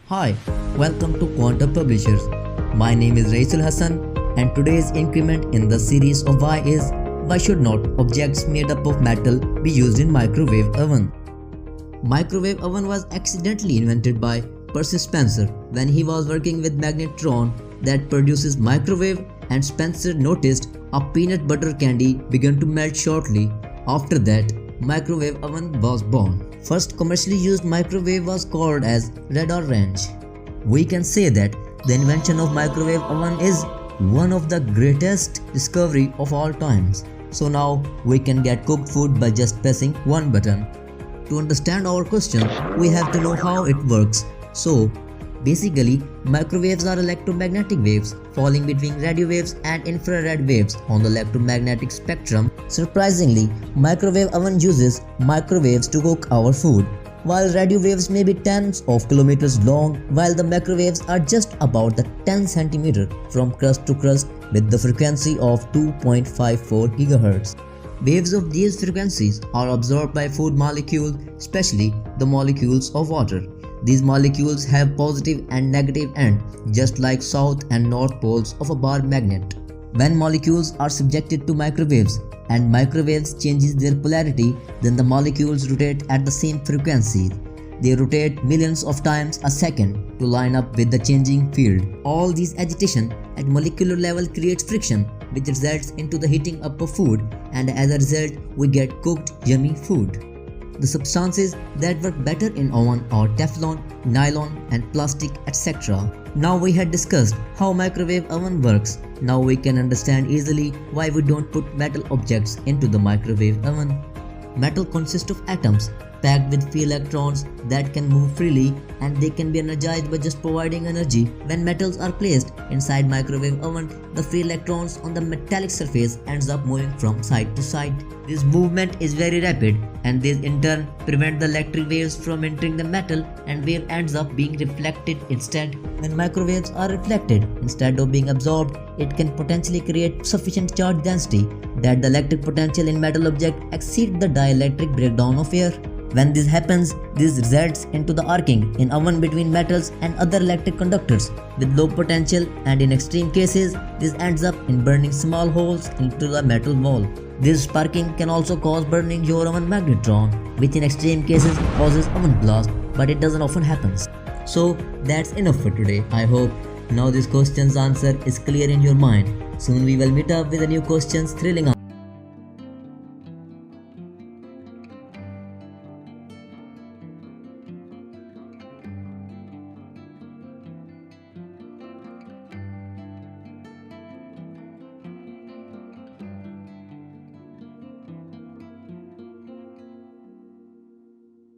Hi, welcome to Quanta Publishers. My name is Raisul Hassan, and today's increment in the series of why is why should not objects made up of metal be used in microwave oven? Microwave oven was accidentally invented by Percy Spencer when he was working with magnetron that produces microwave, and Spencer noticed a peanut butter candy began to melt shortly. After that, microwave oven was born. First commercially used microwave was called as red orange. We can say that the invention of microwave oven is one of the greatest discovery of all times. So now we can get cooked food by just pressing one button. To understand our question, we have to know how it works. So basically, microwaves are electromagnetic waves falling between radio waves and infrared waves on the electromagnetic spectrum. Surprisingly, microwave oven uses microwaves to cook our food. While radio waves may be tens of kilometers long, while the microwaves are just about the 10 centimeter from crust to crust with the frequency of 2.54 GHz. Waves of these frequencies are absorbed by food molecules, especially the molecules of water. These molecules have positive and negative end, just like south and north poles of a bar magnet. When molecules are subjected to microwaves and microwaves changes their polarity, then the molecules rotate at the same frequency. They rotate millions of times a second to line up with the changing field. All this agitation at molecular level creates friction, which results into the heating up of food, and as a result, we get cooked, yummy food. The substances that work better in oven are Teflon, nylon and plastic, etc. Now we had discussed how microwave oven works. Now we can understand easily why we don't put metal objects into the microwave oven. Metal consists of atoms packed with free electrons that can move freely, and they can be energized by just providing energy. When metals are placed inside microwave oven, the free electrons on the metallic surface ends up moving from side to side. This movement is very rapid, and this in turn prevent the electric waves from entering the metal, and wave ends up being reflected instead. When microwaves are reflected instead of being absorbed, it can potentially create sufficient charge density that the electric potential in metal object exceeds the dielectric breakdown of air. When this happens, this results into the arcing in oven between metals and other electric conductors with low potential, and in extreme cases, this ends up in burning small holes into the metal wall. This sparking can also cause burning your oven magnetron, which in extreme cases causes oven blast, but it doesn't often happen. So that's enough for today. I hope now this question's answer is clear in your mind. Soon we will meet up with a new question's thrilling